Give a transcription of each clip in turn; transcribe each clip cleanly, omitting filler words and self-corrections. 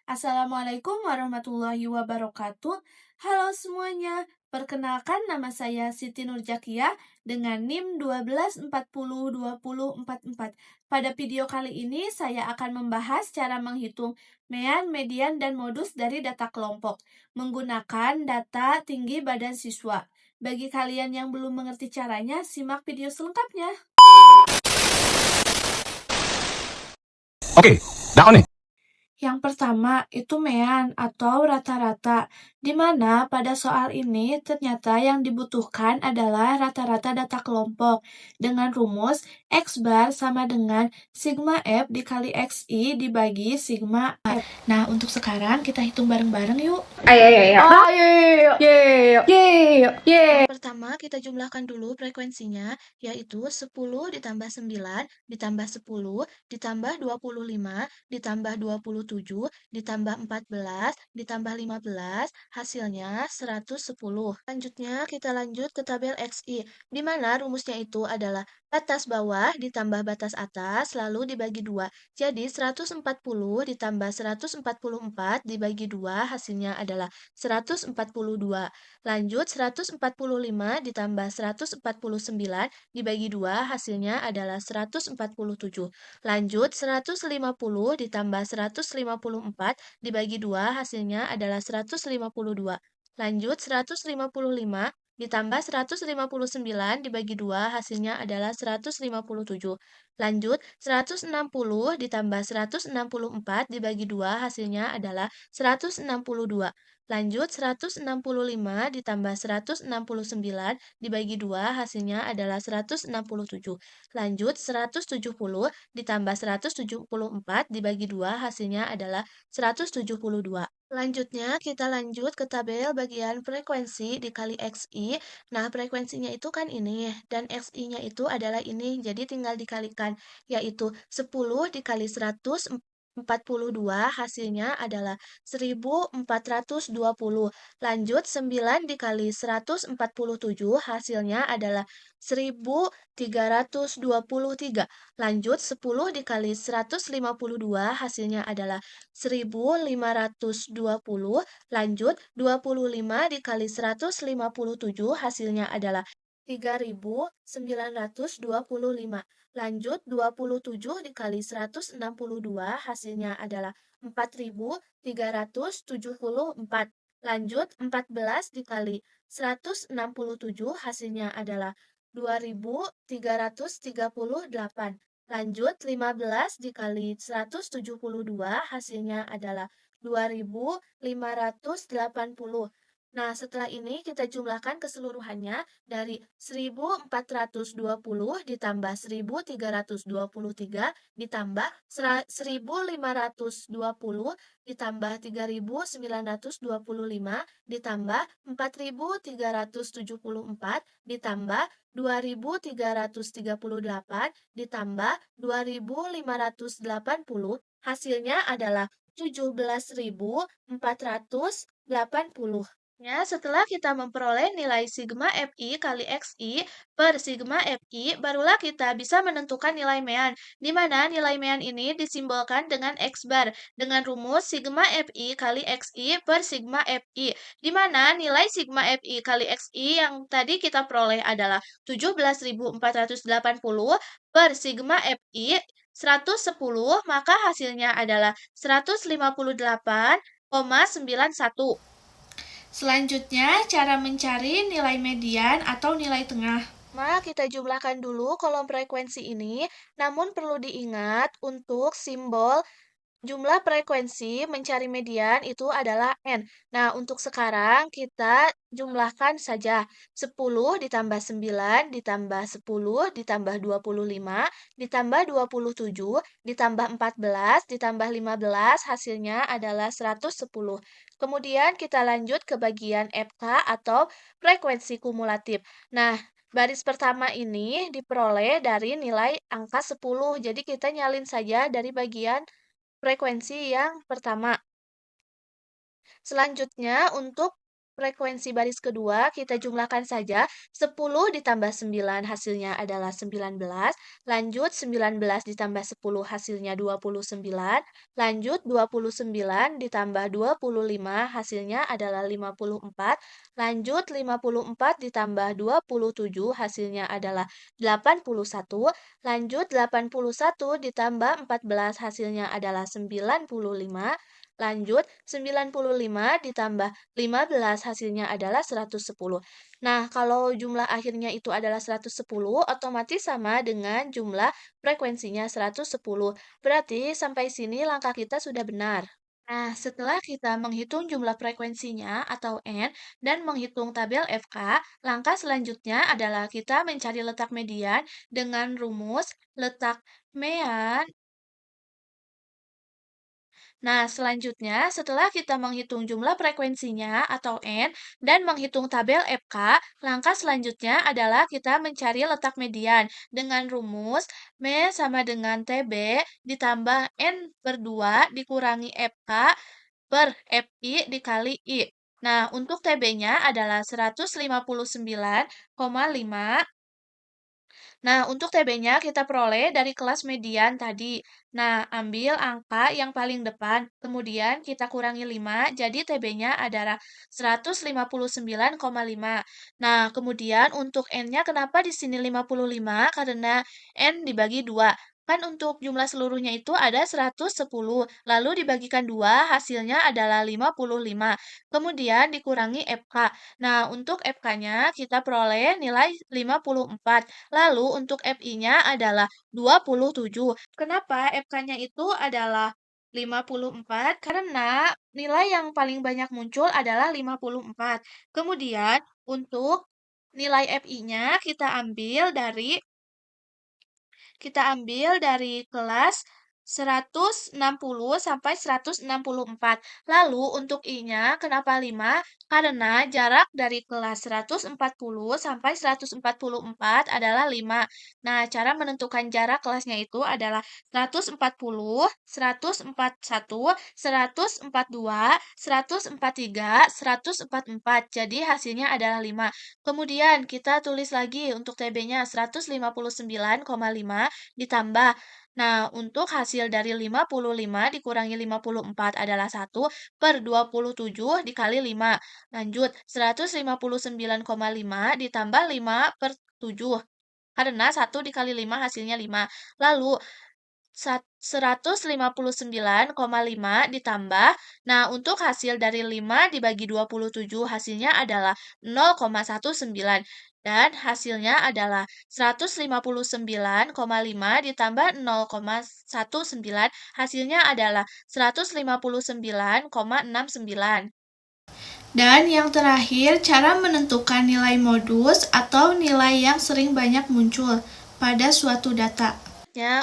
Assalamualaikum warahmatullahi wabarakatuh. Halo semuanya, perkenalkan nama saya Siti Nurjakiah dengan NIM 12402044. Pada video kali ini saya akan membahas cara menghitung mean, median, dan modus dari data kelompok menggunakan data tinggi badan siswa. Bagi kalian yang belum mengerti caranya, simak video selengkapnya. Oke, naon nih? Yang pertama itu mean atau rata-rata, di mana pada soal ini ternyata yang dibutuhkan adalah rata-rata data kelompok dengan rumus X bar sama dengan sigma F dikali XI dibagi sigma F. Nah, untuk sekarang kita hitung bareng-bareng yuk. Ayo. Yang pertama, kita jumlahkan dulu frekuensinya, yaitu 10 ditambah 9, ditambah 10, ditambah 25, ditambah 27, ditambah 14, ditambah 15, hasilnya 110. Selanjutnya, kita lanjut ke tabel XI, di mana rumusnya itu adalah batas bawah ditambah batas atas, lalu dibagi 2. Jadi, 140 ditambah 144 dibagi 2, hasilnya adalah 142. Lanjut, 145 ditambah 149 dibagi 2, hasilnya adalah 147. Lanjut, 150 ditambah 154 dibagi 2, hasilnya adalah 152. Lanjut, 155 ditambah 159 dibagi 2, hasilnya adalah 157. Lanjut, 160 ditambah 164 dibagi 2, hasilnya adalah 162. Lanjut, 165 ditambah 169 dibagi 2, hasilnya adalah 167. Lanjut, 170 ditambah 174 dibagi 2, hasilnya adalah 172. Selanjutnya, kita lanjut ke tabel bagian frekuensi dikali XI. Nah, frekuensinya itu kan ini, dan XI-nya itu adalah ini, jadi tinggal dikalikan, yaitu 10 dikali 142, hasilnya adalah 1420. Lanjut, 9 dikali 147, hasilnya adalah 1323. Lanjut, 10 dikali 152, hasilnya adalah 1520. Lanjut, 25 dikali 157, hasilnya adalah 3925. Lanjut, 27 dikali 162, hasilnya adalah 4374. Lanjut, 14 dikali 167, hasilnya adalah 2338. Lanjut, 15 dikali 172, hasilnya adalah 2580. Nah, setelah ini kita jumlahkan keseluruhannya dari 1420 ditambah 1323 ditambah 1520 ditambah 3925 ditambah 4374 ditambah 2338 ditambah 2580, hasilnya adalah 17.480. Ya, setelah kita memperoleh nilai sigma Fi kali Xi per sigma Fi, barulah kita bisa menentukan nilai mean, di mana nilai mean ini disimbolkan dengan X bar, dengan rumus sigma Fi kali Xi per sigma Fi, di mana nilai sigma Fi kali Xi yang tadi kita peroleh adalah 17.480 per sigma Fi 110, maka hasilnya adalah 158,91. Selanjutnya, cara mencari nilai median atau nilai tengah. Mari kita jumlahkan dulu kolom frekuensi ini, namun perlu diingat untuk simbol jumlah frekuensi mencari median itu adalah N. Nah, untuk sekarang kita jumlahkan saja. 10 ditambah 9 ditambah 10 ditambah 25 ditambah 27 ditambah 14 ditambah 15, hasilnya adalah 110. Kemudian kita lanjut ke bagian FK atau frekuensi kumulatif. Nah, baris pertama ini diperoleh dari nilai angka 10. Jadi kita nyalin saja dari bagian frekuensi yang pertama. Selanjutnya, untuk Frekuensi baris kedua kita jumlahkan saja. 10 ditambah 9 hasilnya adalah 19. Lanjut 19 ditambah 10 hasilnya 29. Lanjut 29 ditambah 25 hasilnya adalah 54. Lanjut 54 ditambah 27 hasilnya adalah 81. Lanjut 81 ditambah 14 hasilnya adalah 95. Lanjut 95 ditambah 15 hasilnya adalah 110. Nah, kalau jumlah akhirnya itu adalah 110, otomatis sama dengan jumlah frekuensinya 110. Berarti sampai sini langkah kita sudah benar. Nah, setelah kita menghitung jumlah frekuensinya atau N dan menghitung tabel FK, langkah selanjutnya adalah kita mencari letak median dengan rumus letak mean. Nah, selanjutnya setelah kita menghitung jumlah frekuensinya atau N dan menghitung tabel FK, langkah selanjutnya adalah kita mencari letak median dengan rumus M sama dengan TB ditambah N per 2 dikurangi FK per FI dikali I. Nah, untuk TB-nya adalah 159,5. Nah, untuk TB-nya kita peroleh dari kelas median tadi. Nah, ambil angka yang paling depan, kemudian kita kurangi 5, jadi TB-nya adalah 159,5. Nah, kemudian untuk N-nya kenapa di sini 55? Karena N dibagi 2. Kan untuk jumlah seluruhnya itu ada 110, lalu dibagikan 2, hasilnya adalah 55. Kemudian dikurangi FK. Nah, untuk FK-nya kita peroleh nilai 54. Lalu untuk FI-nya adalah 27. Kenapa FK-nya itu adalah 54? Karena nilai yang paling banyak muncul adalah 54. Kemudian untuk nilai FI-nya kita ambil dari kelas 160 sampai 164. Lalu untuk I-nya kenapa 5? Karena jarak dari kelas 140 sampai 144 adalah 5. Nah, cara menentukan jarak kelasnya itu adalah 140, 141, 142, 143, 144. Jadi hasilnya adalah 5. Kemudian kita tulis lagi untuk TB-nya 159,5 ditambah. Nah, untuk hasil dari 55 dikurangi 54 adalah 1 per 27 dikali 5. Lanjut, 159,5 ditambah 5 per 7. Karena 1 dikali 5 hasilnya 5. Lalu, 159,5 ditambah. Nah, untuk hasil dari 5 dibagi 27 hasilnya adalah 0,19. Dan hasilnya adalah 159,5 ditambah 0,19 hasilnya adalah 159,69. Dan yang terakhir, cara menentukan nilai modus atau nilai yang sering banyak muncul pada suatu data.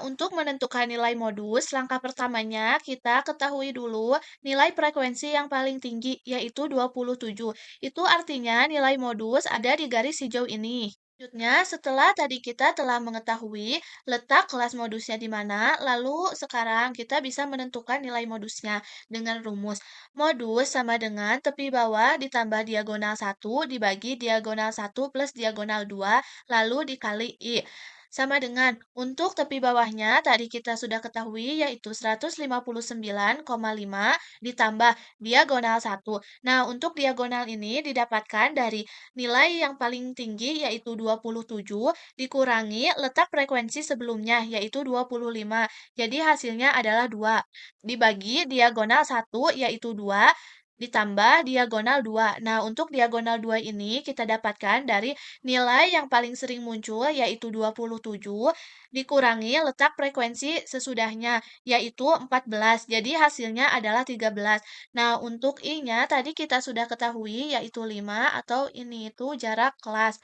Untuk menentukan nilai modus, langkah pertamanya kita ketahui dulu nilai frekuensi yang paling tinggi, yaitu 27. Itu artinya nilai modus ada di garis hijau ini. Selanjutnya, setelah tadi kita telah mengetahui letak kelas modusnya di mana, lalu sekarang kita bisa menentukan nilai modusnya dengan rumus. Modus sama dengan tepi bawah ditambah diagonal 1 dibagi diagonal 1 plus diagonal 2, lalu dikali I. Sama dengan untuk tepi bawahnya tadi kita sudah ketahui yaitu 159,5 ditambah diagonal 1. Nah, untuk diagonal ini didapatkan dari nilai yang paling tinggi yaitu 27 dikurangi letak frekuensi sebelumnya yaitu 25. Jadi hasilnya adalah 2. Dibagi diagonal 1 yaitu 2 ditambah diagonal 2. Nah, untuk diagonal 2 ini kita dapatkan dari nilai yang paling sering muncul yaitu 27 dikurangi letak frekuensi sesudahnya yaitu 14. Jadi hasilnya adalah 13. Nah, untuk I-nya tadi kita sudah ketahui yaitu 5 atau ini itu jarak kelas.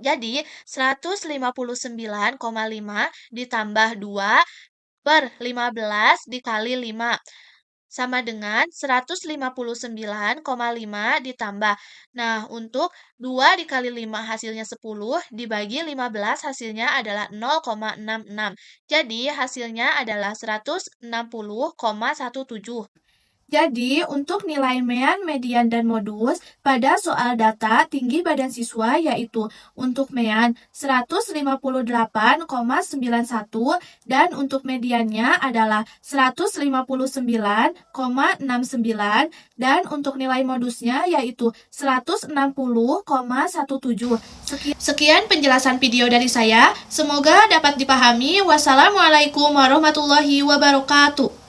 Jadi 159,5 ditambah 2 per 15 dikali 5 sama dengan 159,5 ditambah. Nah, untuk 2 dikali 5 hasilnya 10, dibagi 15 hasilnya adalah 0,66. Jadi, hasilnya adalah 160,17. Jadi, untuk nilai mean, median, dan modus pada soal data tinggi badan siswa yaitu untuk mean 158,91 dan untuk mediannya adalah 159,69 dan untuk nilai modusnya yaitu 160,17. Sekian penjelasan video dari saya. Semoga dapat dipahami. Wassalamualaikum warahmatullahi wabarakatuh.